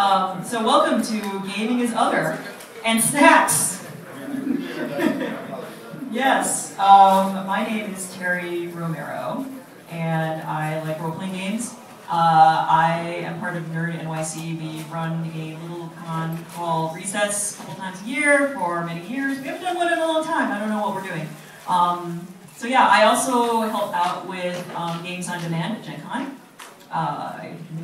So welcome to Gaming is Other and Snacks. Yes, my name is Terry Romero, and I like role-playing games. I am part of Nerd NYC. We run a little con called Recess a couple times a year for many years. We haven't done one in a long time. I don't know what we're doing. So yeah, I also help out with Games on Demand at Gen Con.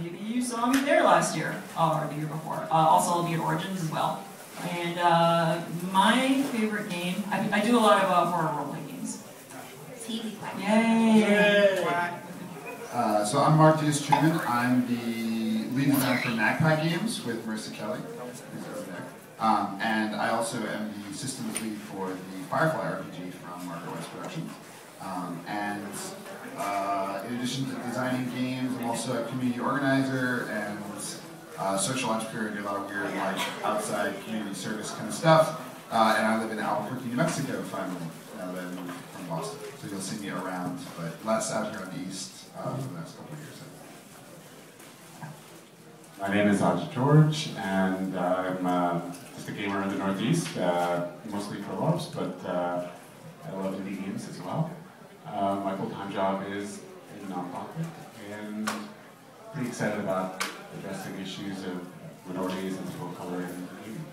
Maybe you saw me there last year, or the year before. Also, I'll be at Origins as well. And my favorite game, I do a lot of horror role-playing games. Yay! So I'm Mark Diaz Truman. I'm the lead designer for Magpie Games with Marissa Kelly, who's over there. And I also am the systems lead for the Firefly RPG from Margaret West Productions. In addition to designing games, I'm also a community organizer and social entrepreneur. I do a lot of weird, like, outside community service kind of stuff. And I live in Albuquerque, New Mexico, finally, now that I moved from Boston. So you'll see me around, but less out here on the East for the next couple of years. My name is Ajit George, and I'm just a gamer in the Northeast, mostly for loves, but I love indie games as well. My full-time job is in a nonprofit, and pretty excited about addressing issues of minorities and people of color in gaming.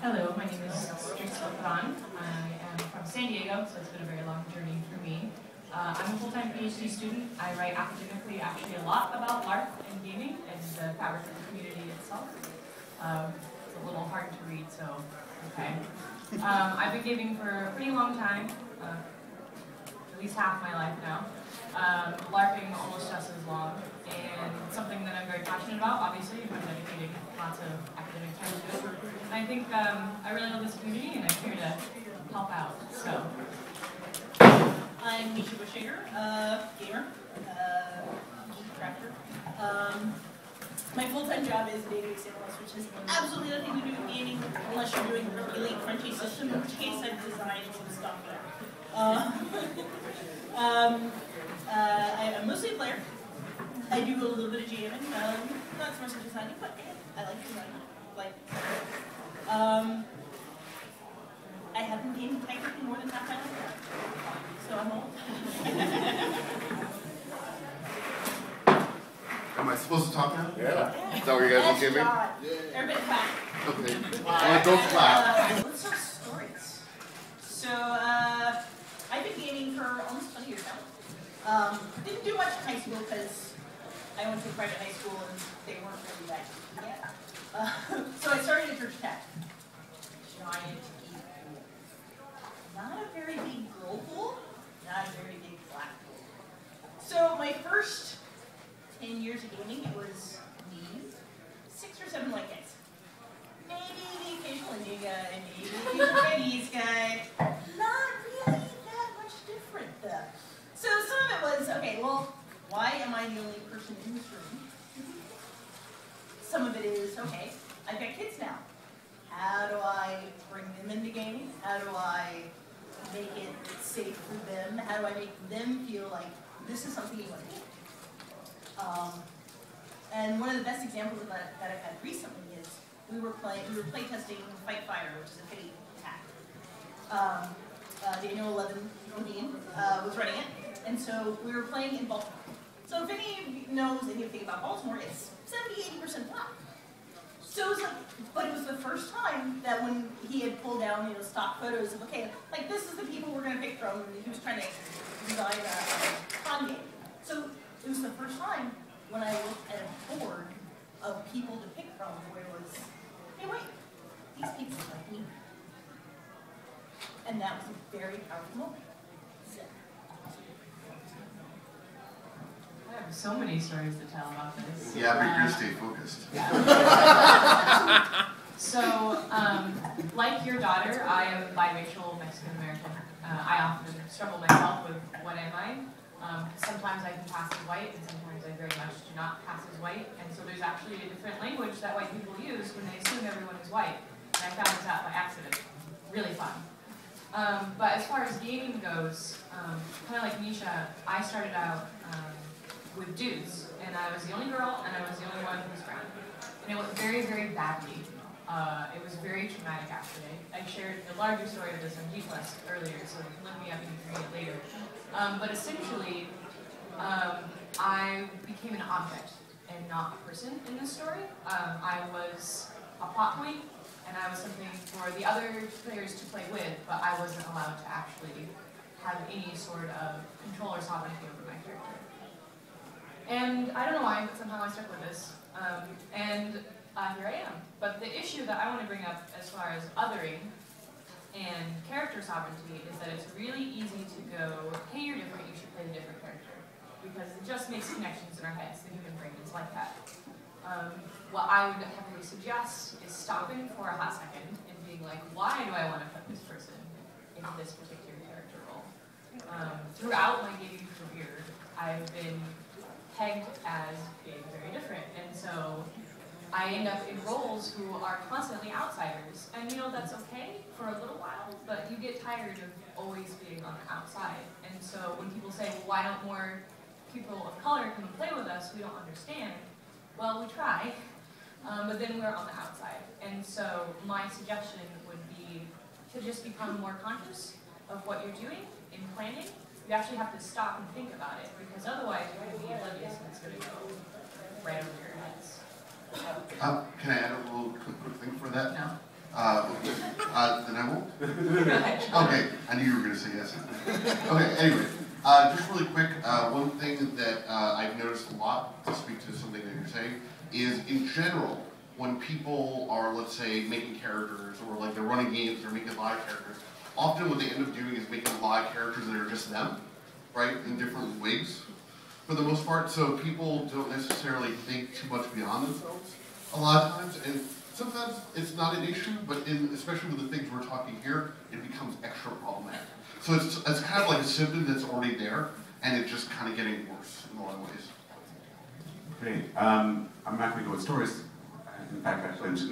Hello, my name is Misha Bushyager. I am from San Diego, so it's been a very long journey for me. I'm a full-time PhD student. I write academically actually a lot about LARP and gaming and the fabric of the community itself. It's a little hard to read, so okay. I've been gaming for a pretty long time, at least half my life now. LARPing almost just as long, and something that I'm very passionate about, obviously, and I'm dedicating lots of academic time to it. And I think I really love this community, and I'm here to help out, so. I'm Misha Bushyager, gamer, geek crafter. My full-time job is database analyst, which has absolutely nothing to do with gaming unless you're doing a really crunchy system, in which case I've designed some stuff there. I'm mostly a player. I do a little bit of GMing, not so much of designing, but I like designing. I haven't gamed technically more than half my life, so I'm old. Am I supposed to talk now? Yeah. Is that what you guys want to give me? Everybody clap. Okay. Don't clap. Let's start stories. So, I've been gaming for almost 20 years now. Didn't do much in high school because I went to a private high school and they weren't really that good yet. So I started at Church Tech. Giant geek pool. Not a very big girl pool, not a very big black pool. So my first 10 years of gaming, it was me, 6 or 7 white guys. Maybe the occasional Indian guy, maybe the occasional Chinese guy. Not really that much different though. So some of it was, okay, well, why am I the only person in this room? Some of it is, okay, I've got kids now. How do I bring them into gaming? How do I make it safe for them? How do I make them feel like this is something you want to do? And one of the best examples of that I've had recently is we were play testing Fight Fire, which is a pity attack. Daniel Levine was running it, and so we were playing in Baltimore. So if any of you knows anything about Baltimore, it's 70–80% black. So it was like, but it was the first time that when he had pulled down, stock photos of, okay, like this is the people we're going to pick from, and he was trying to design a con game. So it was the first time when I looked at a board of people to pick from where it was, hey wait, these people are like me. And that was a very powerful moment. I have so many stories to tell about this. Yeah, but you're stay focused. So, like your daughter, I am biracial Mexican-American. I often struggle myself with what am I. Sometimes I can pass as white, and sometimes I very much do not pass as white. And so there's actually a different language that white people use when they assume everyone is white. And I found this out by accident. Really fun. But as far as gaming goes, kind of like Misha, I started out with dudes, and I was the only girl, and I was the only one who was brown. And it went very, very badly. It was very traumatic, actually. I shared the larger story of this on G+ earlier, so look me up and you can read it later. But essentially, I became an object and not a person in this story. I was a plot point, and I was something for the other players to play with, but I wasn't allowed to actually have any sort of control or sovereignty over my character. And I don't know why, but somehow I stuck with this. Here I am. But the issue that I want to bring up as far as othering and character sovereignty is that it's really easy to go, hey, you're different, you should play a different character. Because it just makes connections in our heads. The human brain is like that. What I would heavily suggest is stopping for a hot second and being like, why do I want to put this person in this particular character role? Throughout my gaming career, I've been pegged as being very different. And so I end up in roles who are constantly outsiders. And you know, that's okay for a little while, but you get tired of always being on the outside. And so when people say, well, why don't more people of color come and play with us, we don't understand. Well, we try, but then we're on the outside. And so my suggestion would be to just become more conscious of what you're doing in planning. You actually have to stop and think about it, because otherwise you're going to be oblivious and it's going to go right over your heads. Can I add a little quick thing for that? No. Then I won't? Okay, I knew you were going to say yes. Okay, anyway, just really quick, one thing that I've noticed a lot, to speak to something that you're saying, is in general, when people are, let's say, making characters, or like they're running games, they're making live characters, often what they end up doing is making live characters that are just them, right, in different wigs, for the most part, so people don't necessarily think too much beyond themselves a lot of times, and sometimes it's not an issue, but especially with the things we're talking here, it becomes extra problematic. So it's kind of like a symptom that's already there, and it's just kind of getting worse in a lot of ways. Great. I'm not going to go with stories. In fact, I plan to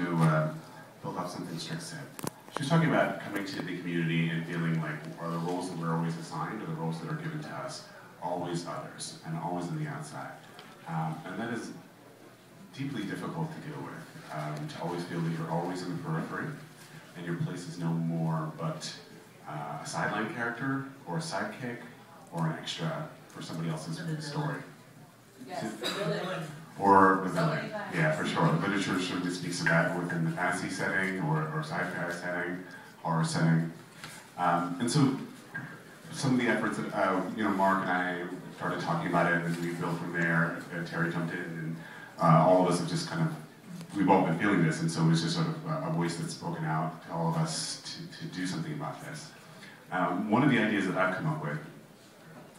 build off something Strick said. She was talking about coming to the community and feeling like, are the roles that we're always assigned, or the roles that are given to us, always others, and always on the outside. And that is deeply difficult to deal with, to always feel that you're always in the periphery, and your place is no more but a sideline character, or a sidekick, or an extra for somebody else's story. Yes, the villain. Or the villain, yeah, for sure. The literature sort of speaks of that within the fantasy setting, or sci-fi setting, horror setting. And so some of the efforts that Mark and I started talking about it, and we built from there. Terry jumped in, and all of us have just kind of, we've all been feeling this, and so it's just sort of a voice that's spoken out to all of us to do something about this. One of the ideas that I've come up with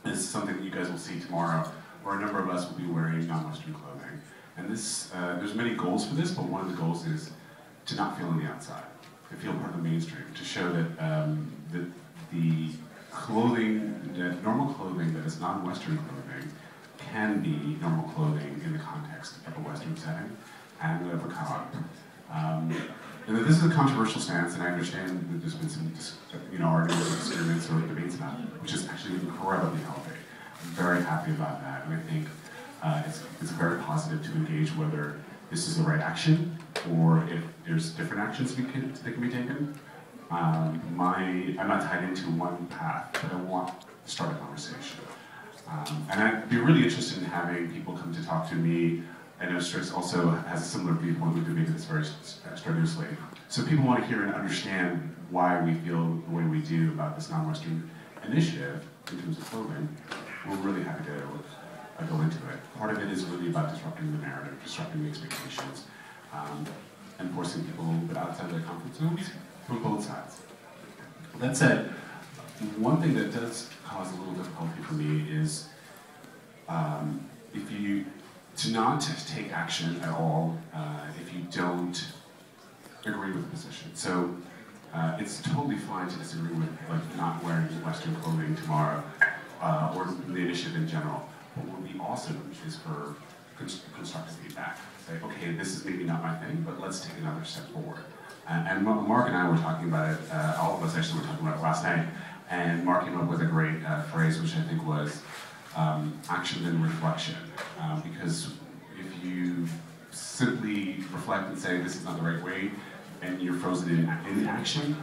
is something that you guys will see tomorrow, where a number of us will be wearing non-Western clothing. And this, there's many goals for this, but one of the goals is to not feel on the outside, to feel part of the mainstream, to show that the clothing, that normal clothing that is non-Western clothing can be normal clothing in the context of a Western setting and of a co-op. And that this is a controversial stance, and I understand that there's been some arguments and disagreements or debates about it, which is actually incredibly healthy. I'm very happy about that, and I think it's very positive to engage whether this is the right action, or if there's different actions that can be taken. I'm not tied into one path, but I want to start a conversation. And I'd be really interested in having people come to talk to me. I know Strix also has a similar viewpoint. We debate this very strenuously. So if people want to hear and understand why we feel the way we do about this non-Western initiative in terms of clothing, we're really happy to go into it. Part of it is really about disrupting the narrative, disrupting the expectations, and forcing people a little bit outside their comfort zones from both sides. That said, one thing that does cause a little difficulty for me is to not take action at all if you don't agree with the position. So it's totally fine to disagree with not wearing Western clothing tomorrow, or the initiative in general. But what would be awesome is for constructive feedback. Say, okay, this is maybe not my thing, but let's take another step forward. And Mark and I were talking about it, all of us actually were talking about it last night, and Mark came up with a great phrase, which I think was, action and reflection. Because if you simply reflect and say this is not the right way, and you're frozen in action,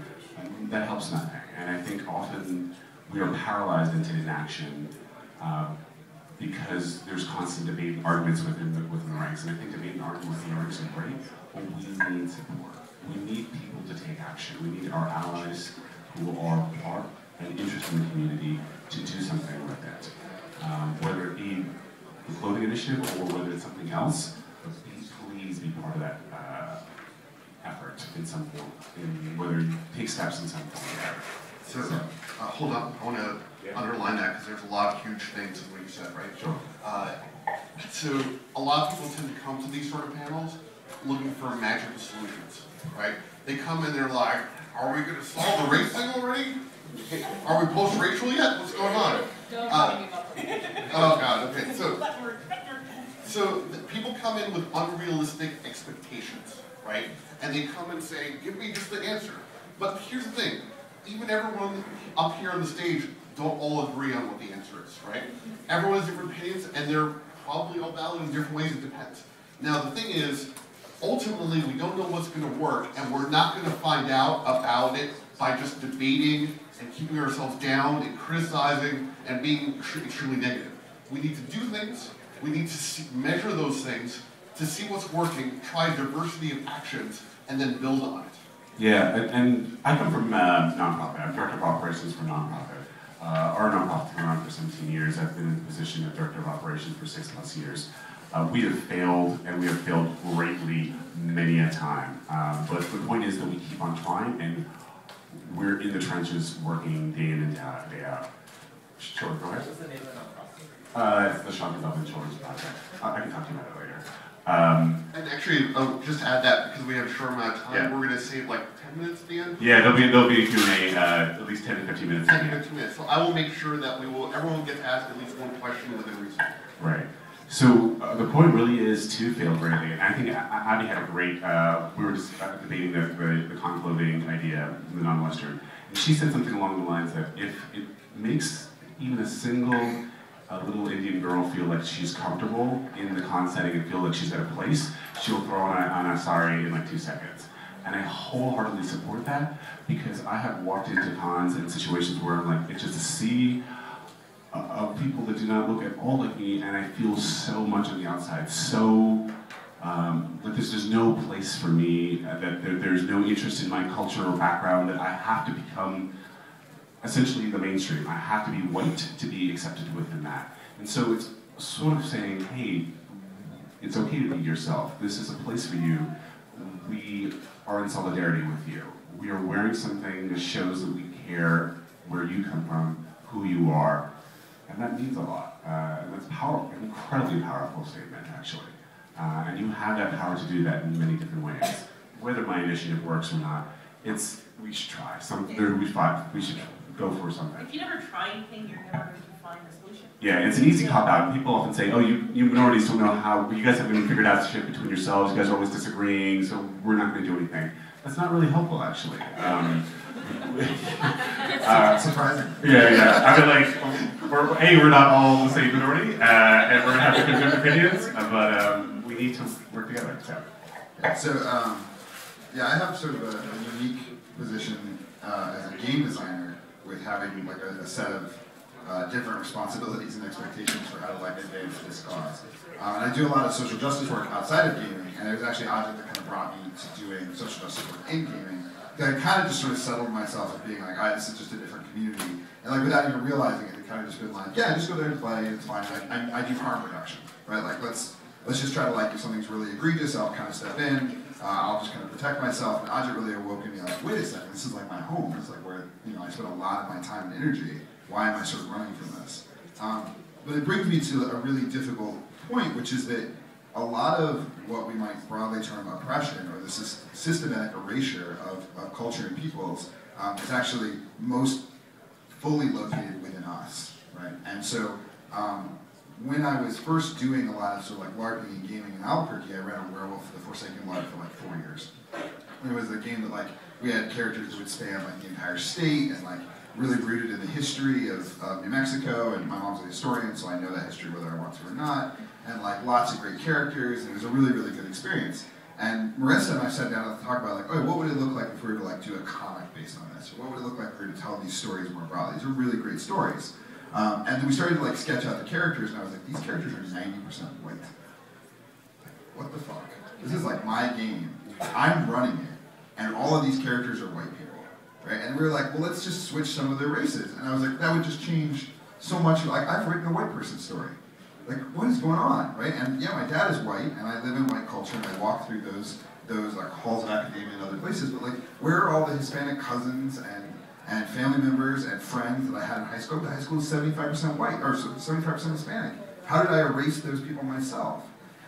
that helps nothing. And I think often we are paralyzed into inaction because there's constant debate and arguments within the ranks. And I think debate and argument within the ranks are great, but we need support. We need people to take action. We need our allies who are part and interested in the community to do something with it. Whether it be the clothing initiative or whether it's something else, please be part of that effort in some form, whether you take steps in some form. So, hold on, I want to underline that because there's a lot of huge things in what you said, right? Sure. So, a lot of people tend to come to these sort of panels looking for magical solutions, right? They come in, they're like, are we going to solve the race thing already? Are we post-racial yet? What's going on? Oh God, okay. So people come in with unrealistic expectations, right? And they come and say, give me just the answer. But here's the thing, even everyone up here on the stage don't all agree on what the answer is, right? Everyone has different opinions, and they're probably all valid in different ways, it depends. Now the thing is, ultimately we don't know what's gonna work, and we're not gonna find out about it by just debating and keeping ourselves down and criticizing and being extremely negative. We need to do things, we need to measure those things to see what's working, try a diversity of actions, and then build on it. Yeah, and I come from nonprofit. I'm director of operations for nonprofit. Our nonprofit's been around for 17 years. I've been in the position of director of operations for 6+ years. We have failed, and we have failed greatly many a time. But the point is that we keep on trying, and we're in the trenches working day in and day out. Sure, go ahead. What's the name of the nonprofit? It's the Sean Development Insurance Project. I can talk to you about it later. And actually, just to add that, because we have a short amount of time, Yeah. we're going to save like 10 minutes at the end. Yeah, there'll be a Q&A, at least 10 to 15 minutes. 10 to 15 minutes. So I will make sure that everyone gets asked at least one question within reason. Right. So the point really is to fail greatly. And I think Abby had a great, we were just debating the con clothing idea, the non-Western. And she said something along the lines that if it makes even a single little Indian girl feel like she's comfortable in the con setting and feel like she's at a place, she'll throw on a sari in like 2 seconds. And I wholeheartedly support that because I have walked into cons in situations where I'm like, it's just a sea of people that do not look at all like me, and I feel so much on the outside, so that there's just no place for me, that there's no interest in my culture or background, that I have to become essentially the mainstream. I have to be white to be accepted within that. And so it's sort of saying, hey, it's okay to be yourself. This is a place for you. We are in solidarity with you. We are wearing something that shows that we care where you come from, who you are. And that means a lot. And that's powerful, an incredibly powerful statement, actually. And you have that power to do that in many different ways. Whether my initiative works or not, we should try. We should go for something. If you never try anything, you're never going to find a solution. Yeah, it's an easy cop-out. People often say, oh, you minorities don't know how, you guys haven't even figured out shit between yourselves, you guys are always disagreeing, so we're not going to do anything. That's not really helpful, actually. Surprising. Yeah. I mean, like, we're not all the same minority, and we're going to have different opinions, but we need to work together. So. I have sort of a unique position as a game designer with having like a set of different responsibilities and expectations for how to like advance this cause. And I do a lot of social justice work outside of gaming, and it was actually Ajit that kind of brought me to doing social justice work in gaming. I kind of just sort of settled myself as being like, this is just a different community. And like without even realizing it, it kind of just been like, yeah, just go there and play, it's fine. I do harm reduction, right? Like let's just try to like, if something's really egregious, I'll kind of step in, I'll just kind of protect myself. And Ajit really awoke in me like, wait a second, this is like my home. It's like where, I spend a lot of my time and energy. Why am I sort of running from this? But it brings me to a really difficult point, which is that a lot of what we might broadly term oppression, or this systematic erasure of culture and peoples, is actually most fully located within us, right? And so when I was first doing a lot of sort of like LARPing and gaming in Albuquerque, I ran a Werewolf the Forsaken LARP for like 4 years. It was a game that like we had characters that would span like the entire state, and like really rooted in the history of New Mexico, and my mom's a historian, so I know that history whether I want to or not, and like lots of great characters, and it was a really, really good experience. And Marissa and I sat down and talked about like, oh, what would it look like if we were to like do a comic based on this? Or what would it look like if we were to tell these stories more broadly? These are really great stories. And then we started to like sketch out the characters, and I was like, these characters are 90% white. Like, what the fuck? This is like my game. I'm running it, and all of these characters are white people, right? And we were like, well, let's just switch some of their races. And I was like, that would just change so much. Like, I've written a white person story. Like, what is going on, right? And yeah, my dad is white, and I live in white culture, and I walk through those like halls of academia and other places. But like, where are all the Hispanic cousins and family members and friends that I had in high school? The high school is 75% white, or 75% Hispanic. How did I erase those people myself?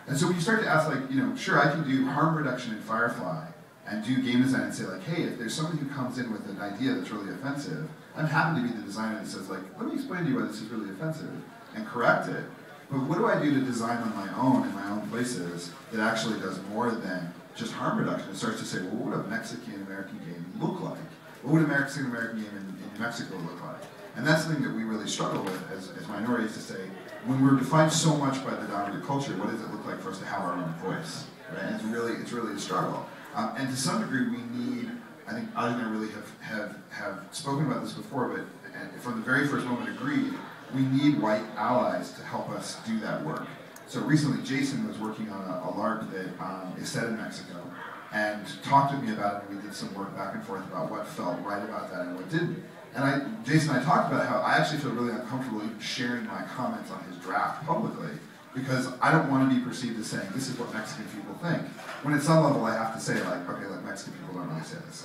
And so when you start to ask, like, you know, sure, I can do harm reduction in Firefly and do game design and say, like, hey, if there's somebody who comes in with an idea that's really offensive, I'm happy to be the designer that says, like, let me explain to you why this is really offensive and correct it. But what do I do to design on my own in my own places that actually does more than just harm reduction? It starts to say, well, what would a Mexican-American game look like? What would a Mexican-American game in New Mexico look like? And that's something that we really struggle with as minorities, to say, when we're defined so much by the dominant culture, what does it look like for us to have our own voice? Right? And it's really a struggle. And to some degree, we need, I think Ajit and I really have spoken about this before, but from the very first moment agreed, we need white allies to help us do that work. So recently, Jason was working on a LARP that is set in Mexico, and talked to me about it, and we did some work back and forth about what felt right about that and what didn't. And Jason and I talked about how I actually feel really uncomfortable even sharing my comments on his draft publicly, because I don't want to be perceived as saying, this is what Mexican people think. When at some level I have to say, like, okay, like, Mexican people don't really say this.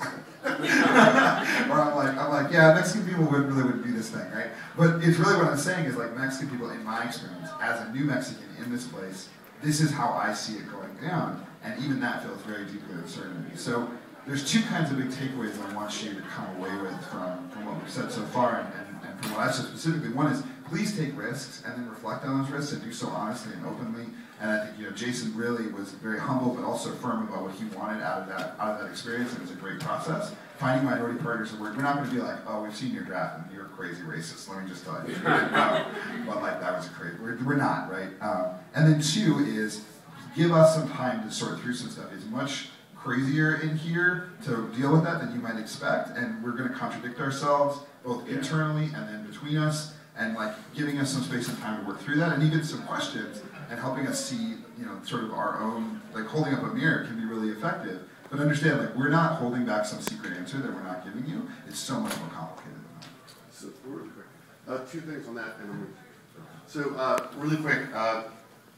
Or I'm like, yeah, Mexican people wouldn't do this thing, right? But it's really what I'm saying is, like, Mexican people, in my experience, as a new Mexican in this place, this is how I see it going down, and even that feels very deeply uncertain to me. So there's two kinds of big takeaways I want you to come away with from what we've said so far, and from what I've said specifically. One is, please take risks and then reflect on those risks and do so honestly and openly. And I think, you know, Jason really was very humble but also firm about what he wanted out of that experience, and it was a great process. Finding minority partners, we're not going to be like, oh, we've seen your draft and you're a crazy racist. Let me just tell you, but like that was a crazy. We're not, right? And then two is, give us some time to sort through some stuff. It's much crazier in here to deal with that than you might expect, and we're going to contradict ourselves both internally and then between us, and like giving us some space and time to work through that, and even some questions, and helping us see, you know, sort of our own, like holding up a mirror can be really effective. But understand, like, we're not holding back some secret answer that we're not giving you. It's so much more complicated than that. So really quick, two things on that, and really quick.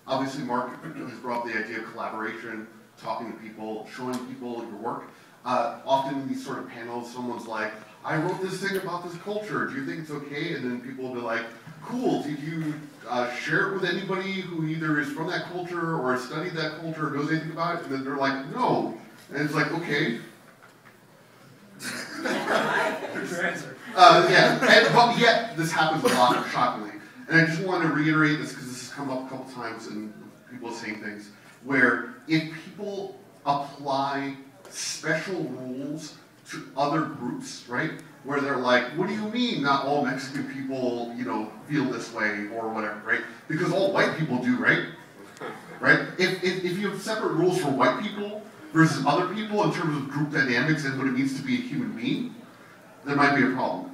Obviously, Mark has brought up the idea of collaboration, talking to people, showing people your work. Often in these sort of panels, someone's like, I wrote this thing about this culture, do you think it's okay? And then people will be like, cool, did you share it with anybody who either is from that culture or has studied that culture or knows anything about it? And then they're like, no. And it's like, okay. But yet, this happens a lot, shockingly. And I just want to reiterate this because this has come up a couple times and people are saying things, where if people apply special rules to other groups, right? Where they're like, what do you mean not all Mexican people, you know, feel this way or whatever, right? Because all white people do, right? Right? If you have separate rules for white people versus other people in terms of group dynamics and what it means to be a human being, there might be a problem.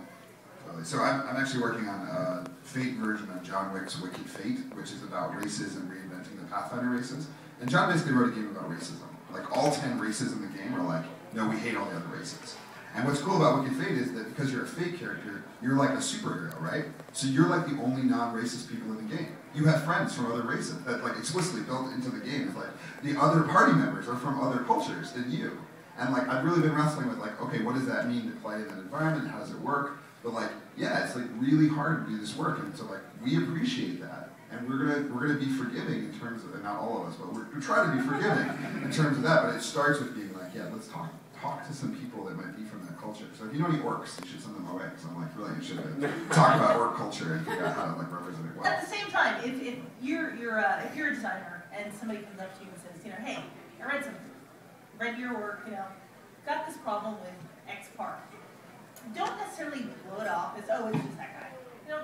So I'm actually working on a Fate version of John Wick's Wicked Fate, which is about races and reinventing the Pathfinder races. And John basically wrote a game about racism. Like, all 10 races in the game are like, no, we hate all the other races. And what's cool about Wicked Fate is that because you're a Fate character, you're like a superhero, right? So you're like the only non-racist people in the game. You have friends from other races that, like, explicitly built into the game. It's like, the other party members are from other cultures than you. And like, I've really been wrestling with like, okay, what does that mean to play in that environment? How does it work? But like, yeah, it's like really hard to do this work. And so like, we appreciate that. And we're gonna be forgiving in terms of, and not all of us, but we try to be forgiving in terms of that. But it starts with being like, yeah, let's talk to some people that might be from that culture. So if you know any orcs, you should send them away, because I'm like really interested to talk about orc culture and figure out how to like represent it well. At the same time, if you're a designer and somebody comes up to you and says, you know, hey, I read your work, you know, got this problem with X part. don't necessarily blow it off as, oh, it's just that guy. You know,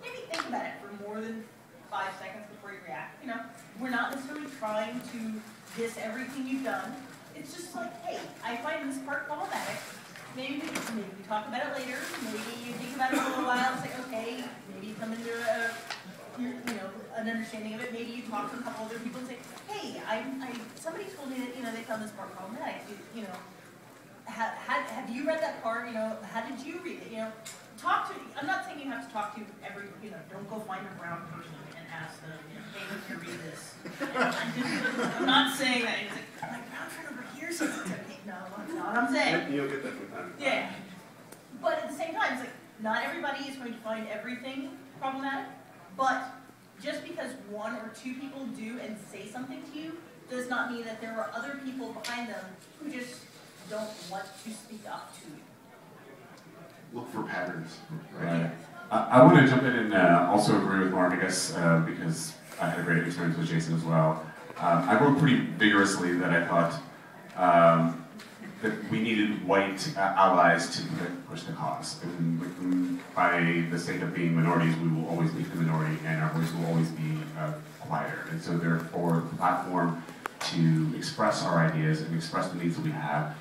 maybe think about it for more than 5 seconds before you react. You know, we're not necessarily trying to diss everything you've done. It's just like, hey, I find this part problematic. Maybe we talk about it later. Maybe you think about it for a little while and say, okay, maybe you come into an understanding of it. Maybe you talk to a couple other people and say, hey, somebody told me that they found this part problematic. Have you read that part? How did you read it? Talk to. I'm not saying you have to talk to every. Don't go find a brown person and ask them, hey, look, you read this. I'm not saying that. It's like, my brown friend over here says it's okay. No, that's not what I'm saying. You'll get that from time to time. Yeah. But at the same time, it's like, not everybody is going to find everything problematic, but just because 1 or 2 people do and say something to you does not mean that there are other people behind them who just don't want to speak up to you. Look for patterns. Right. I want to jump in and also agree with Mark, I guess, because I had a great experience with Jason as well. I wrote pretty vigorously that I thought that we needed white allies to push the cause. And by the sake of being minorities, we will always be the minority, and our voice will always be quieter. And so therefore, the platform to express our ideas and express the needs that we have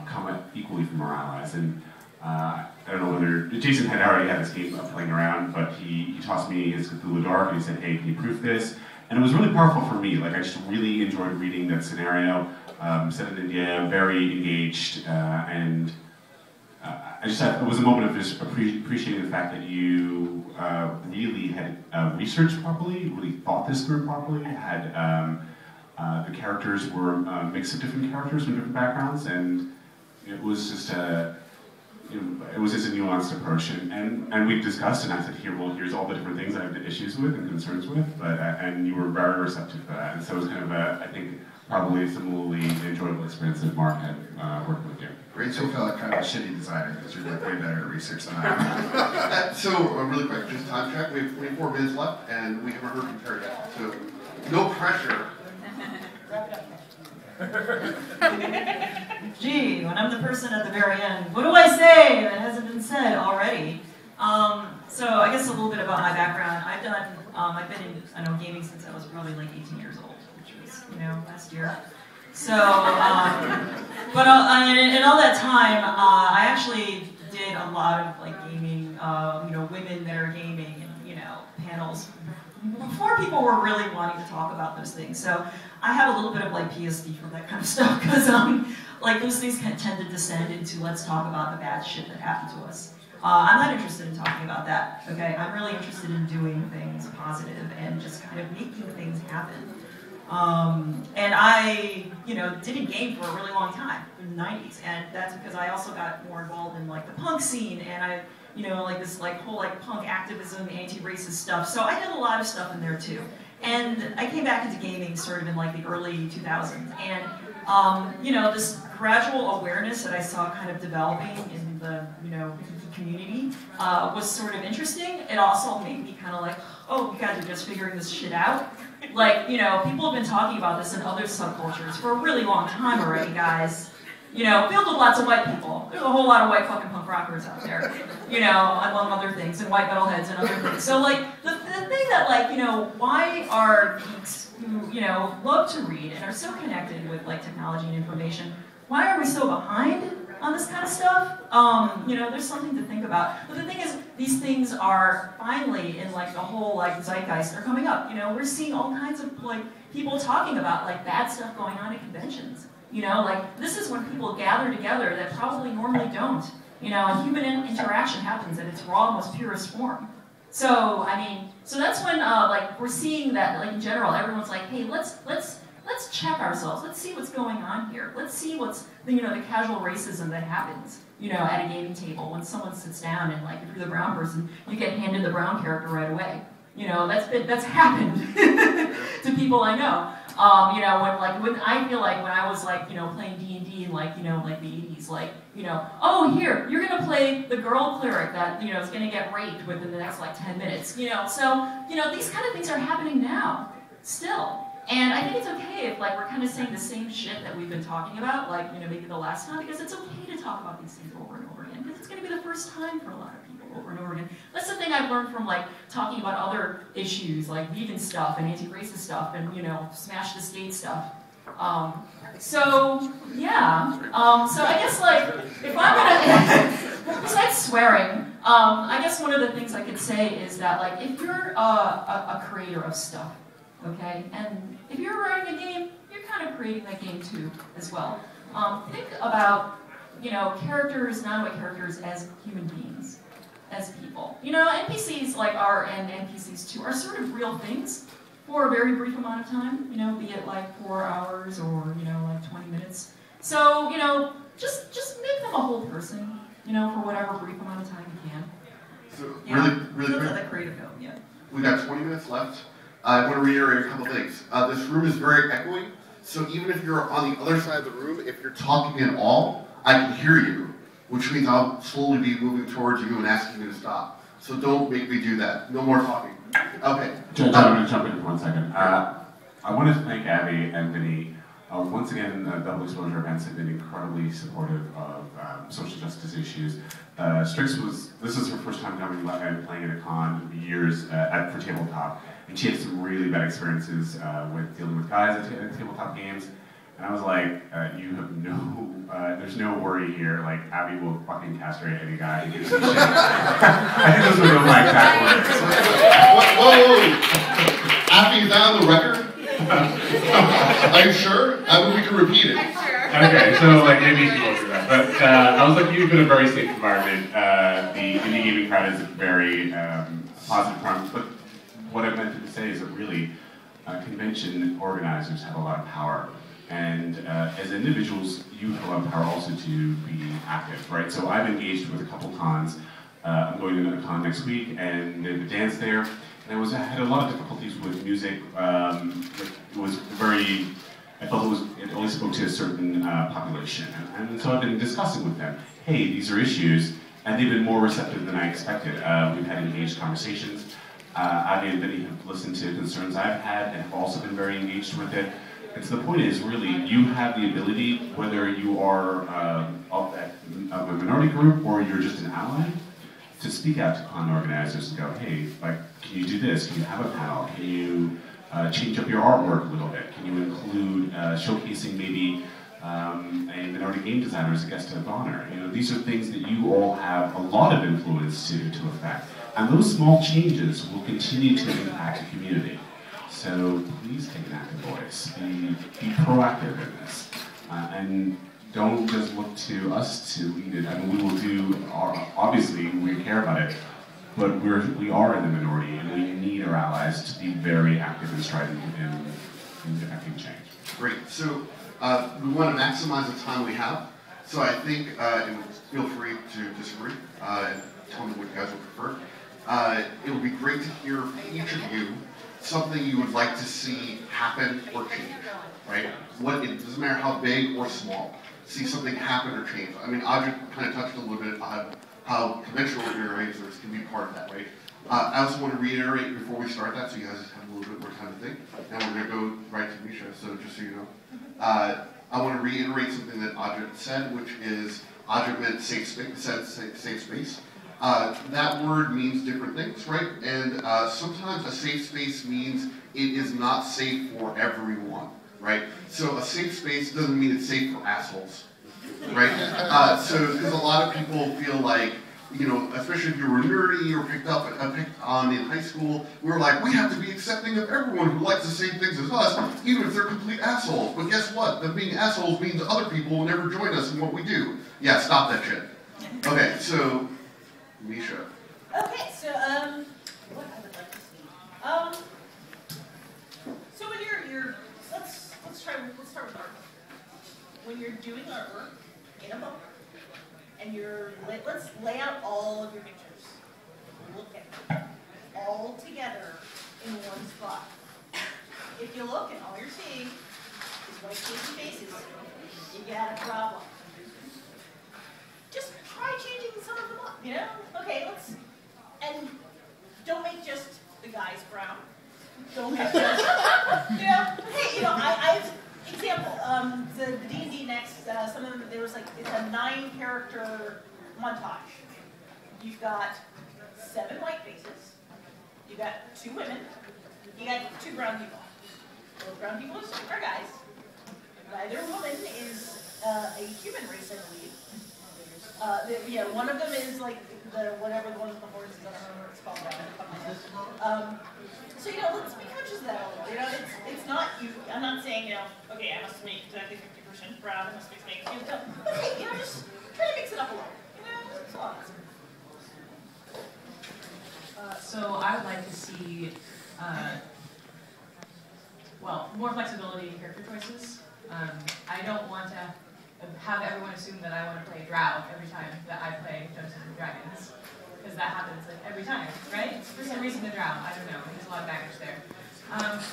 come equally from our allies. And I don't know whether, Jason had already had this game playing around, but he tossed me his Cthulhu Dark and he said, hey, can you proof this? And it was really powerful for me. Like, I just really enjoyed reading that scenario. Set in India, very engaged, and I just thought it was a moment of just appreciating the fact that you really had researched properly, really thought this through properly, had the characters were a mix of different characters from different backgrounds, and it was just a nuanced approach, and we discussed, and I said, here's all the different things I have issues with and concerns with, and you were very receptive to that, and so it was kind of I think, probably a similarly enjoyable experience that Mark had working with you. Great, so you feel like kind of a shitty designer because you're like way better at research than I am. So, really quick, just time check. We have 24 minutes left, and we haven't heard from Terry yet. So, no pressure. Wrap it up. Gee, when I'm the person at the very end, what do I say that hasn't been said already? So I guess a little bit about my background. I've been in gaming since I was probably like 18 years old, which was last year. So, but in all that time, I actually did a lot of like gaming, women that are gaming and panels before people were really wanting to talk about those things. So I have a little bit of like PSD from that kind of stuff because like those things can tend to descend into let's talk about the bad shit that happened to us. I'm not interested in talking about that, okay? I'm really interested in doing things positive and just kind of making things happen. And I, didn't game for a really long time in the 90s, and that's because I also got more involved in like the punk scene, and I, like this like whole like punk activism, anti-racist stuff. So I did a lot of stuff in there too. And I came back into gaming sort of in like the early 2000s, and this gradual awareness that I saw kind of developing in the community was sort of interesting. It also made me kind of like, oh, you guys are just figuring this shit out. Like, people have been talking about this in other subcultures for a really long time already, guys. Filled with lots of white people. There's a whole lot of white fucking punk rockers out there, among other things, and white metalheads and other things. So, like, the thing that, like, why are geeks who, love to read and are so connected with, like, technology and information, why are we so behind on this kind of stuff? There's something to think about. But the thing is, these things are finally in, like, the whole, like, zeitgeist. They're coming up. We're seeing all kinds of, like, people talking about, like, bad stuff going on at conventions. Like, this is when people gather together that probably normally don't. And human interaction happens in its raw, most purest form. So, so that's when, like, we're seeing that, like, in general, everyone's like, hey, let's check ourselves. Let's see what's going on here. Let's see what's, the casual racism that happens, at a gaming table when someone sits down and, like, if you're the brown person, you get handed the brown character right away. That's happened to people I know. When I feel like when I was like, playing D&D in like, like the 80s, like, oh, here, you're gonna play the girl cleric that, is gonna get raped within the next like 10 minutes, so, these kind of things are happening now, still. And I think it's okay if like we're kind of saying the same shit that we've been talking about, like, maybe the last time, because it's okay to talk about these things over and over again, because it's going to be the first time for a lot of people over and over again. That's the thing I've learned from like talking about other issues like vegan stuff and anti-racist stuff and smash the state stuff. So yeah. So I guess like if I'm gonna besides swearing, I guess one of the things I could say is that like if you're a creator of stuff, okay, and if you're writing a game, you're kind of creating that game too as well. Think about characters, non-white characters as human beings, as people. NPCs like and NPCs too are sort of real things for a very brief amount of time. Be it like 4 hours or like 20 minutes. So just make them a whole person. For whatever brief amount of time you can. So Yeah. really That's quick. how that creative go. Yeah. We got 20 minutes left. I want to reiterate a couple things. This room is very echoey, so even if you're on the other side of the room, if you're talking at all, I can hear you, which means I'll slowly be moving towards you and asking you to stop. So don't make me do that. No more talking. Okay. I'm going to jump in for 1 second. I want to thank Abby and Vinny. Once again, Double Exposure events have been incredibly supportive of social justice issues. This is her first time coming and playing at a con in years for tabletop, and she had some really bad experiences with dealing with guys at tabletop games. And I was like, you have there's no worry here. Like, Abby will fucking castrate any guy who gives a shit. I think those were my exact words. Whoa. Abby, is that on the record? Are you sure? We can repeat it. I'm sure. Okay, so like maybe you can go through that. But I was like, you've been a very safe environment. The indie gaming crowd is a very positive crowd. But what I meant to say is that really, convention organizers have a lot of power. And as individuals, you have a lot of power also to be active, right? So I've engaged with a couple cons. I'm going to a con next week, and there's a dance there. And I had a lot of difficulties with music. It was very, I felt it only spoke to a certain population. And so I've been discussing with them, hey, these are issues, and they've been more receptive than I expected. We've had engaged conversations. Abby and Vinny have listened to concerns I've had and have also been very engaged with it. And so the point is, really, you have the ability, whether you are of a minority group or you're just an ally, to speak out to con organizers and go, hey, like, can you do this? Can you have a panel? Can you change up your artwork a little bit? Can you include showcasing maybe a minority game designer as a guest of honor? These are things that you all have a lot of influence to affect. And those small changes will continue to impact the community. So please take an active voice. Be proactive in this. And don't just look to us to lead it. I mean, we will do obviously we care about it, but we are in the minority, and we need our allies to be very active and strident in affecting change. Great. So we want to maximize the time we have. So I think, and feel free to disagree, and tell me what you guys would prefer. It would be great to hear from each of you something you would like to see happen or change, right? It doesn't matter how big or small. See something happen or change. I mean, Ajit kind of touched a little bit on how conventional organizers can be part of that, right? I also want to reiterate before we start that, so you guys have a little bit more time to think. Now we're going to go right to Misha, so just so you know. I want to reiterate something that Ajit said, which is, Ajit meant safe space. That word means different things, right? And sometimes a safe space means it is not safe for everyone, right? So a safe space doesn't mean it's safe for assholes, right? So because a lot of people feel like, especially if you were nerdy or picked on in high school, we were like, we have to be accepting of everyone who likes the same things as us, even if they're complete assholes. But guess what? Them being assholes means other people will never join us in what we do. Yeah, stop that shit. Okay, so Misha. Okay, so what I would like to see. So when you're let's start with artwork. When you're doing artwork in a book, and let's lay out all of your pictures. Look at them all together in one spot. If you look and all you're seeing is white faces, you got a problem. Just try changing some of them up, Okay, and don't make just the guys brown. Don't make just, hey, I've, example, the D&D next, some of them, there was like, it's a 9-character montage. You've got 7 white faces. You've got 2 women. You got 2 brown people. Both brown people are guys. Neither woman is a human race, I believe. Yeah, one of them is like whatever the one with the horses. I don't remember what it's called. So let's be conscious of that a little. It's not you. I'm not saying okay, I must make exactly 50% brown. I must make but hey, just try to mix it up a little. It's a lot. So I would like to see, more flexibility in character choices. I don't want to have everyone assume that I want to play Drow every time that I play Dungeons and Dragons, because that happens every time, right? For some reason, the Drow. I don't know. There's a lot of baggage there.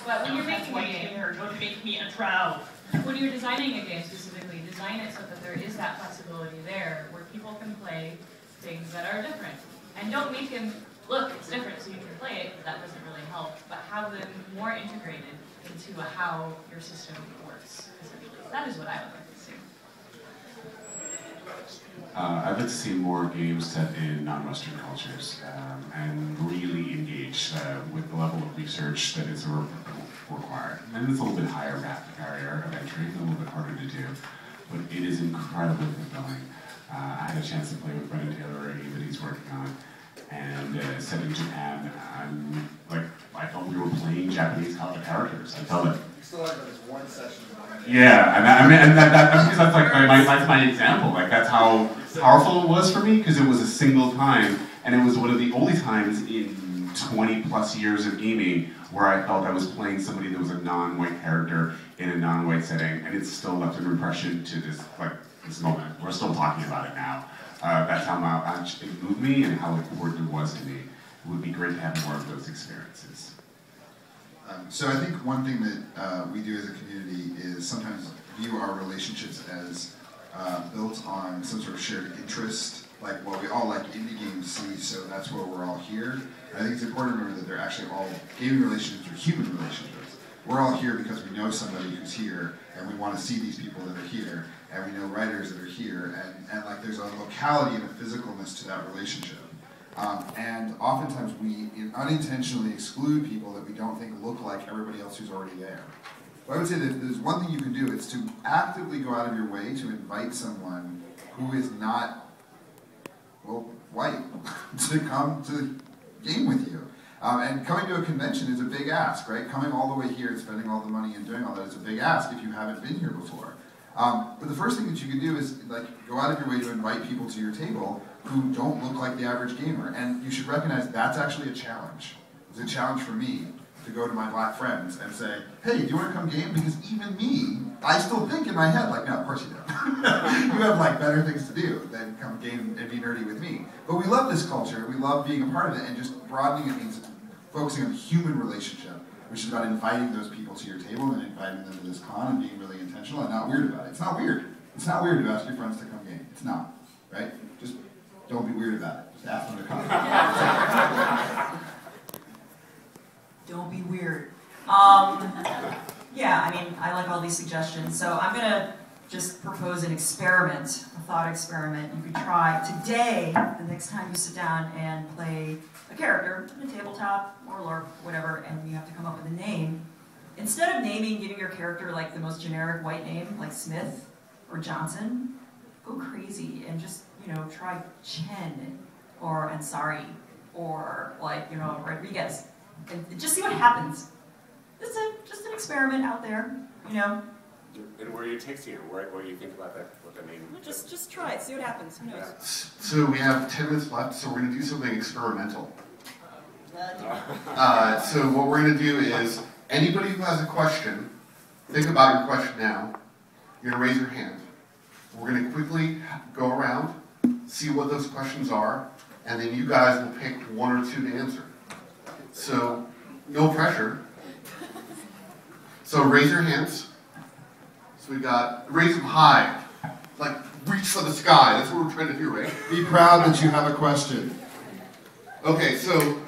But when you're making a game, don't make me a Drow. When you're designing a game specifically, design it so that there is that flexibility there, where people can play things that are different, and don't make them look, it's different, so you can play it, because that doesn't really help, but have them more integrated into how your system works, essentially. That is what I would like to see. I'd like to see more games set in non-Western cultures and really engage with the level of research that is required. And it's a little bit higher barrier of entry, a little bit harder to do, but it is incredibly fulfilling. I had a chance to play with Brendan Taylor, a game that he's working on, and set in Japan. I felt we were playing Japanese characters. I felt it. Still have this one session. Yeah, and that's like that's my example. Like that's how powerful it was for me, because it was a single time, and it was one of the only times in 20 plus years of gaming where I felt I was playing somebody that was a non-white character in a non-white setting, and it still left an impression to this moment. We're still talking about it now. That's how much it moved me and how important it was to me. It would be great to have more of those experiences. So I think one thing that we do as a community is sometimes view our relationships as built on some sort of shared interest. Like, well, we all like indie games, so that's where we're all here. And I think it's important to remember that they're actually all gaming relationships or human relationships. We're all here because we know somebody who's here, and we want to see these people that are here, and we know writers that are here, and like there's a locality and a physicalness to that relationship. And oftentimes we unintentionally exclude people that we don't think look like everybody else who's already there. But I would say that there's one thing you can do, it's to actively go out of your way to invite someone who is not, well, white, to come to game with you. And coming to a convention is a big ask, right? Coming all the way here and spending all the money and doing all that is a big ask if you haven't been here before. But the first thing that you can do is go out of your way to invite people to your table who don't look like the average gamer. And you should recognize that's actually a challenge. It's a challenge for me to go to my black friends and say, hey, do you want to come game? Because even me, I still think in my head, no, of course you don't. You have better things to do than come game and be nerdy with me. But we love this culture, we love being a part of it, and just broadening it means focusing on the human relationship, which is about inviting those people to your table and inviting them to this con and being really intentional and not weird about it. It's not weird. It's not weird to ask your friends to come game. It's not, right? Just don't be weird about it. Just ask them to come. Don't be weird. Yeah, I like all these suggestions. So I'm gonna just propose an experiment, a thought experiment you could try today, the next time you sit down and play a character in a tabletop or LARP, whatever, and you have to come up with a name. Instead of giving your character the most generic white name, like Smith or Johnson, go crazy and just, try Chen or Ansari or Rodriguez. And just see what happens. It's just an experiment out there, And where you takes you, what do you think about that? What that means? Just try it, see what happens. Who knows? So we have 10 minutes left, so we're going to do something experimental. So what we're going to do is, anybody who has a question, think about your question now. You're going to raise your hand. We're going to quickly go around, see what those questions are, and then you guys will pick one or two to answer. So, no pressure. So raise your hands. So we got, raise them high. Reach for the sky. That's what we're trying to do, right? Be proud that you have a question. Okay, so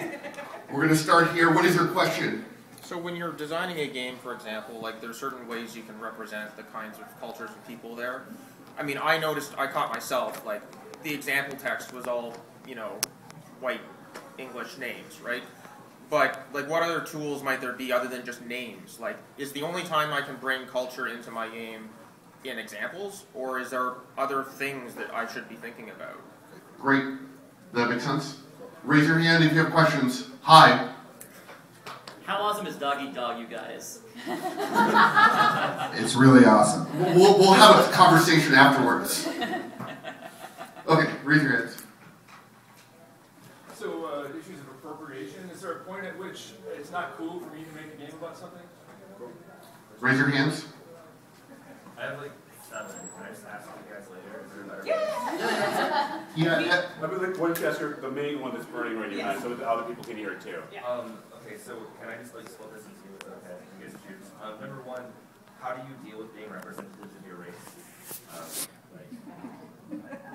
we're going to start here. What is your question? So when you're designing a game, for example, there's certain ways you can represent the kinds of cultures and people there. I caught myself, the example text was all, you know, white English names, right? But like, what other tools might there be other than just names? Like, is the only time I can bring culture into my game in examples, or is there other things that I should be thinking about? Great. That makes sense. Raise your hand if you have questions. Hi. How awesome is Dog Eat Dog, you guys? It's really awesome. We'll have a conversation afterwards. Okay, raise your hands. So, issues of appropriation, is there a point at which it's not cool for me to make a game about something? Raise your hands. I have like 7. Can I just ask you guys later? Is there a better Yeah. Let me why don't you ask the main one that's burning right in your mind so that other people can hear it too. Okay, so can I just like split this into two? Okay, you guys choose. Number 1, how do you deal with being representative of your race?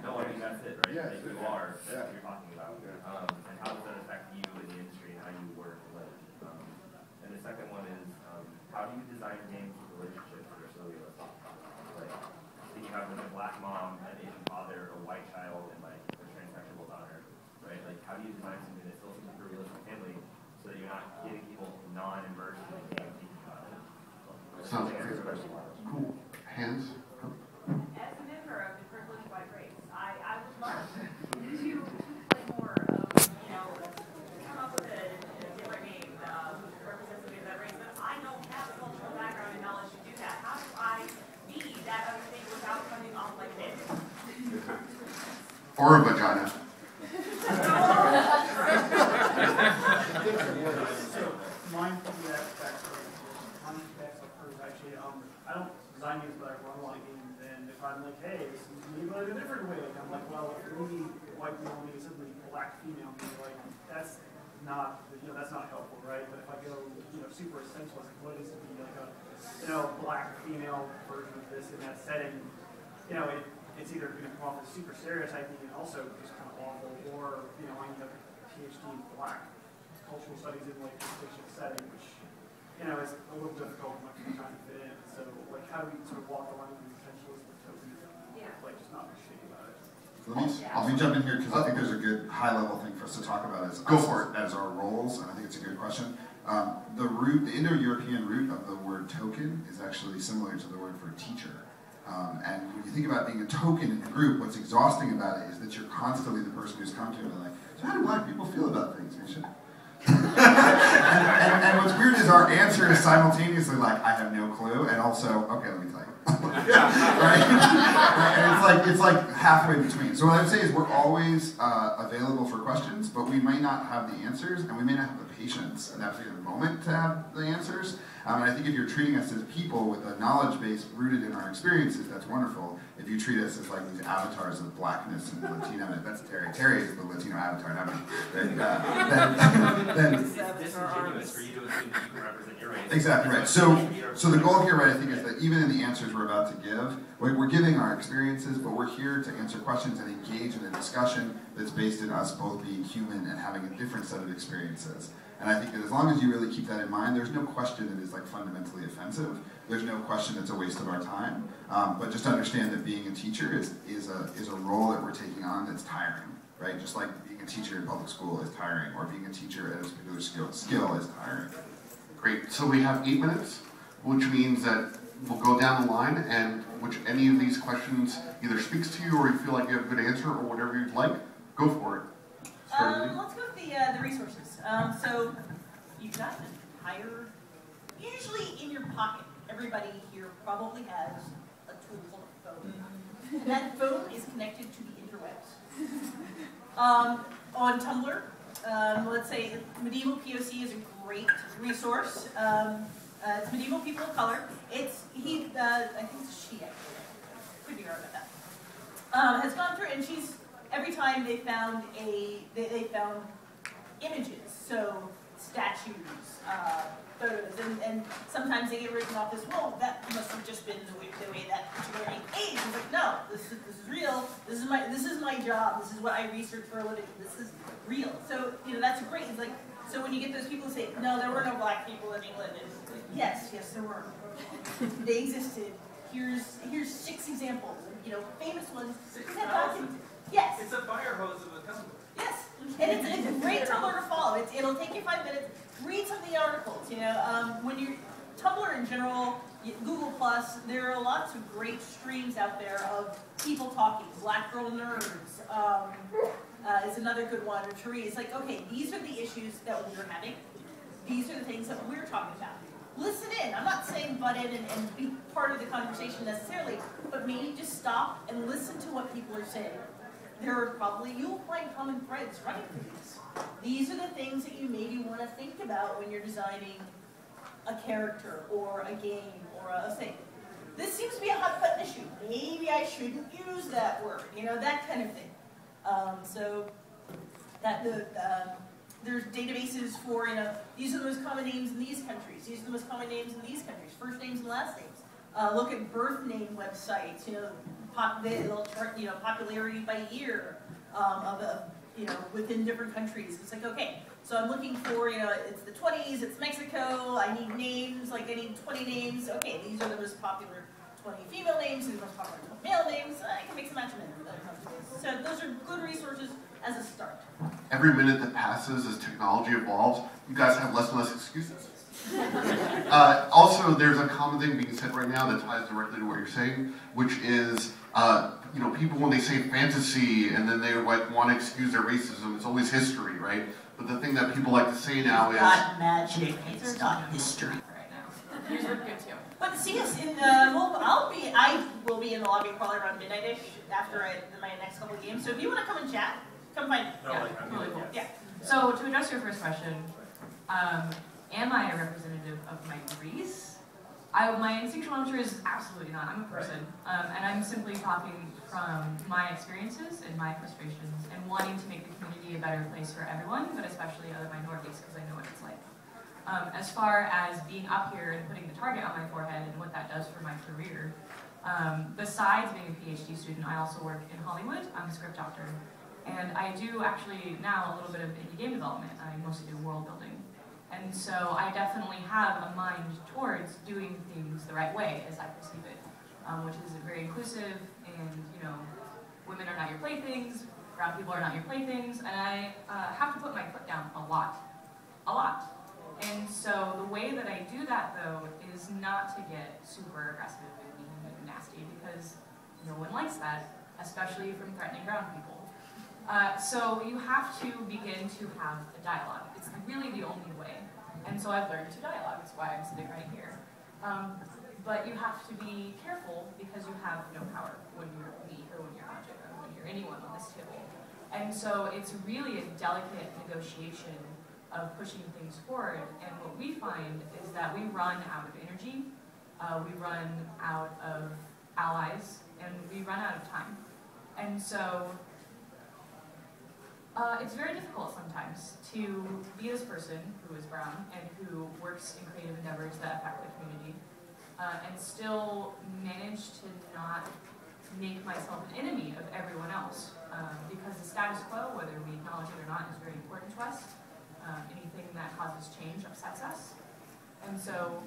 No, I mean that's it, right? Yeah, like, you are. That's what you're talking about. And how does that affect you in the industry and how you work and live? And the second one is how do you design games with relationships that are so realistic? Like, so you have like a black mom, an Asian father, a white child, and like a transsexual daughter, right? Like, how do you design something that's still super realistic family so that you're not getting people non-immersed in the game thinking about it? Sounds good. Cool. Hands. As a member of the privileged white race, I would love to play more of, come up with a different game representative of that race, but I don't have the cultural background and knowledge to do that. How do I be that other thing without coming off like this? Or a vagina. Mine actually, I don't design games, but I run a lot of games, and if I'm like, hey, this is maybe like a different way, like I'm like, well, if we white male me, suddenly black female me, like that's not helpful, right? But if I go, super essentialist, like what is to be like a, black female version of this in that setting, it's either going to come off as super stereotyping and also just kind of awful, or I end up PhD in black cultural studies in like a fictional setting, which is a little difficult when I'm trying to fit in. So like, how do we sort of walk the line between essentialist and token, like just not be shitty about it? Let me jump in here because I think there's a good high-level thing for us to talk about as our roles, and I think it's a good question. The Indo-European root of the word token is actually similar to the word for teacher. And when you think about being a token in a group, what's exhausting about it is that you're constantly the person who's come to it and like, so how do black people feel about things, Misha? and what's weird is our answer is simultaneously like, I have no clue, and also, okay, let me tell you. Right? And it's like halfway between. So what I would say is we're always available for questions, but we may not have the answers, and we may not have the patience in that particular moment to have the answers. And I think if you're treating us as people with a knowledge base rooted in our experiences, that's wonderful. If you treat us as like these avatars of blackness and Latino, that's Terry. Terry is the Latino avatar, not me. Then it's disingenuous for you to assume that you can represent your race. Exactly right. So the goal here, right, I think, is that even in the answers we're about to give, we're giving our experiences, but we're here to answer questions and engage in a discussion that's based in us both being human and having a different set of experiences. And I think that as long as you really keep that in mind, there's no question that is like fundamentally offensive. There's no question that's a waste of our time. But just understand that being a teacher is a role that we're taking on that's tiring, right? Just like being a teacher in public school is tiring, or being a teacher at a particular skill is tiring. Great. So we have 8 minutes, which means that we'll go down the line, and which any of these questions either speaks to you, or you feel like you have a good answer, or whatever you'd like, go for it. Let's go with the resources. So you've got an entire, usually in your pocket, everybody here probably has a tool called a phone. And that phone is connected to the interwebs. On Tumblr, let's say Medieval POC is a great resource. It's Medieval People of Color. I think it's a she, actually. Could be wrong about that. Has gone through, and she's, every time they found they found images, so statues, photos, and sometimes they get written off as, well, that must have just been the way that particular ink aged. It's like, no, this is real. This is my job. This is what I research for a living. This is real. So that's great. It's like, so when you get those people who say, no, there were no black people in England, it's like, yes, there were. They existed. Here's 6 examples. Famous ones. Yes. It's a fire hose of a Tumblr. Yes, and it's a great Tumblr to follow. It'll take you 5 minutes. Read some of the articles. When you're Tumblr in general, Google+, there are lots of great streams out there of people talking. Black Girl Nerds is another good one. Or Therese, it's like, okay, these are the issues that we're having. These are the things that we're talking about. Listen in. I'm not saying butt in and be part of the conversation necessarily, but maybe just stop and listen to what people are saying. You'll find common threads running through these. These are the things that you maybe want to think about when you're designing a character or a game or a thing. This seems to be a hot button issue. Maybe I shouldn't use that word, that kind of thing. There's databases for, these are the most common names in these countries. These are the most common names in these countries. First names and last names. Look at birth name websites. They'll chart, popularity by year within different countries. It's like, okay, so I'm looking for, it's the 20s, it's Mexico. I need names, I need 20 names. Okay, these are the most popular 20 female names, these are the most popular 20 male names. I can make some match. So those are good resources as a start. Every minute that passes as technology evolves, you guys have less and less excuses. Also, there's a common thing being said right now that ties directly to what you're saying, which is, people when they say fantasy and then they want to excuse their racism, it's always history, right? But the thing that people like to say now is... It's not magic, it's not history. Yours look good too. But see us in I will be in the lobby probably around midnight-ish after my next couple of games. So if you want to come and chat, come find me. Really cool. Yeah. So to address your first question, am I a representative of my race? My instinctual answer is absolutely not. I'm a person, and I'm simply talking from my experiences and my frustrations and wanting to make the community a better place for everyone, but especially other minorities, because I know what it's like. As far as being up here and putting the target on my forehead and what that does for my career, besides being a PhD student, I also work in Hollywood. I'm a script doctor, and I do actually now a little bit of indie game development. I mostly do world building. And so I definitely have a mind towards doing things the right way as I perceive it, which is very inclusive, and women are not your playthings, brown people are not your playthings, and I have to put my foot down a lot. And so the way that I do that, though, is not to get super aggressive and mean and nasty, because no one likes that, especially from threatening brown people. So you have to begin to have a dialogue. It's really the only way. And so I've learned to dialogue. That's why I'm sitting right here. But you have to be careful because you have no power when you're me or when you're Ajit or when you're anyone on this table. And so it's really a delicate negotiation of pushing things forward. And what we find is that we run out of energy, we run out of allies, and we run out of time. And so it's very difficult sometimes to be this person who is brown and who works in creative endeavors that affect the community and still manage to not make myself an enemy of everyone else. Because the status quo, whether we acknowledge it or not, is very important to us. Anything that causes change upsets us. And so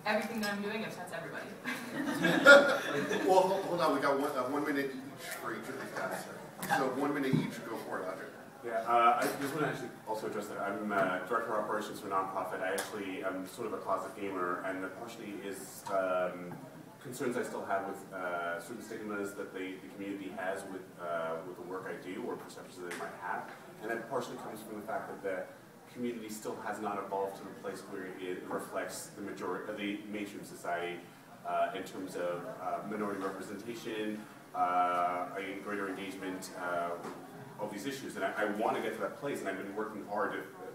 everything that I'm doing upsets everybody. Well, hold on, we got 1 minute each for each of these guys. So 1 minute each, go for it, Ajit. Yeah, I just want to actually also address that. I'm Director of Operations for a nonprofit. I actually am sort of a closet gamer, and that partially is concerns I still have with certain stigmas that the community has with the work I do or perceptions that they might have. And that partially comes from the fact that the community still has not evolved to the place where it reflects the majority of the mainstream society in terms of minority representation, a greater engagement of these issues. And I want to get to that place, and I've been working hard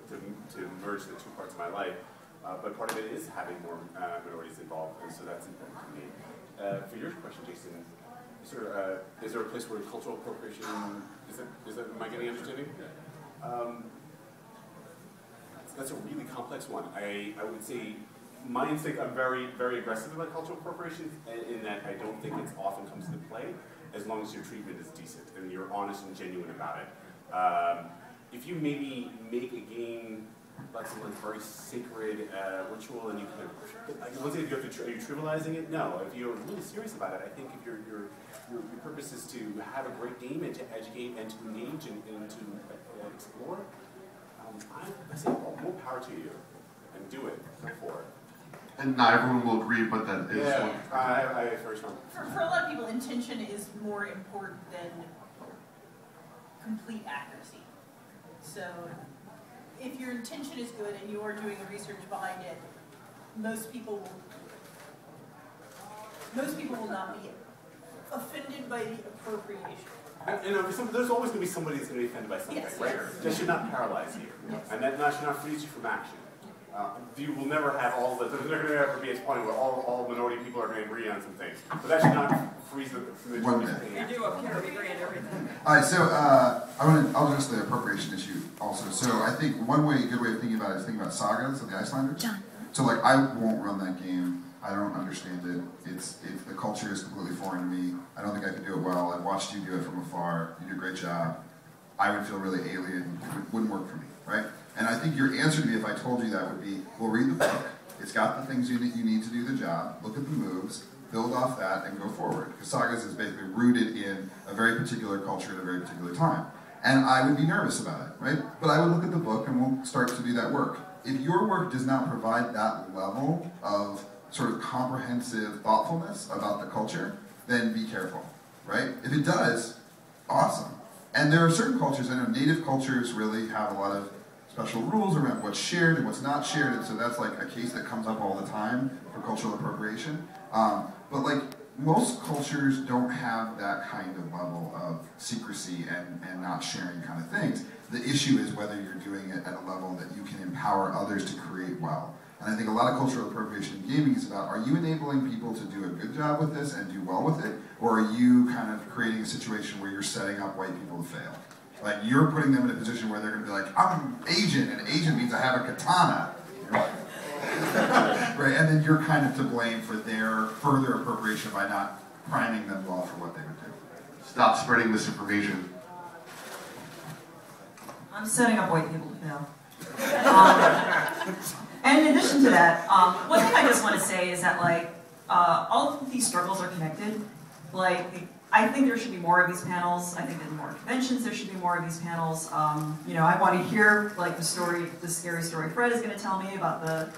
to merge the two parts of my life. But part of it is having more minorities involved, and so that's important to me. For your question, Jason, is there a place where cultural appropriation, am I getting understanding? That's a really complex one. I would say my instinct, I'm very, very aggressive about cultural appropriation in that I don't think it often comes into play as long as your treatment is decent and you're honest and genuine about it. If you maybe make a game like someone's very sacred ritual, and you kind of, once again, are you trivializing it? No. If you're really serious about it, I think if your purpose is to have a great game and to educate and to engage and to explore, I say more power to you, and do it. Go for it. And not everyone will agree, but that is. Yeah, I very strong. For a lot of people, intention is more important than complete accuracy. So, if your intention is good and you are doing the research behind it, most people will not be offended by the appropriation. And there's always going to be somebody that's going to be offended by something, yes, right? Yes. That should not paralyze you, and that should not freeze you from action. You will never have all the. There's never going to ever be a point where all minority people are going to agree on some things, but that should not freeze them from the. We do up here. We agree on everything. All right, so I'll address the appropriation issue also. So I think one good way of thinking about it is thinking about Sagas of the Icelanders. So like I won't run that game. I don't understand it. The culture is completely foreign to me. I don't think I could do it well. I've watched you do it from afar. You do a great job. I would feel really alien. It wouldn't work for me, right? And I think your answer to me, if I told you that, would be, well, read the book. It's got the things you need to do the job. Look at the moves, build off that, and go forward. Because Sagas is basically rooted in a very particular culture at a very particular time. And I would be nervous about it, right? But I would look at the book and we'll start to do that work. If your work does not provide that level of sort of comprehensive thoughtfulness about the culture, then be careful, right? If it does, awesome. And there are certain cultures, I know native cultures really have a lot of special rules around what's shared and what's not shared, and so that's like a case that comes up all the time for cultural appropriation. But like most cultures don't have that kind of level of secrecy and not sharing kind of things. The issue is whether you're doing it at a level that you can empower others to create well. And I think a lot of cultural appropriation in gaming is about, are you enabling people to do a good job with this and do well with it, or are you kind of creating a situation where you're setting up white people to fail? Like, you're putting them in a position where they're going to be like, I'm Asian, and Asian means I have a katana. You're like, right? And then you're kind of to blame for their further appropriation by not priming them well for what they would do. Stop spreading misinformation. I'm setting up white people to fail. And in addition to that, one thing I just want to say is that, like, all of these struggles are connected. Like, I think there should be more of these panels. I think in more conventions there should be more of these panels. You know, I want to hear like the scary story Fred is going to tell me about the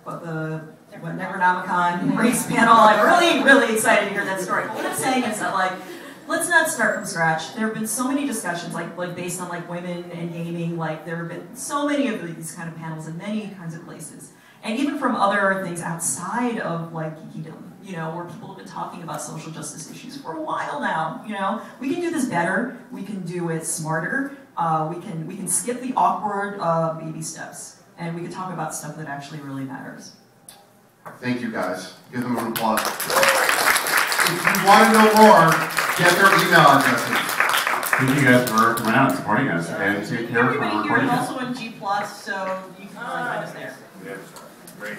Necronomicon race panel. I'm really excited to hear that story. But what I'm saying is that, like, let's not start from scratch. There have been so many discussions, like based on like women and gaming. Like there have been so many of these kind of panels in many kinds of places, and even from other things outside of like geekydom. You know, where people have been talking about social justice issues for a while now. You know, we can do this better. We can do it smarter. We can skip the awkward baby steps, and we can talk about stuff that actually really matters. Thank you, guys. Give them an applause. If you want to know more, get their email addresses. Thank you guys for coming out and supporting us, and take care for Everybody here recording is us. also in G+, so you can find us there. Yeah, great.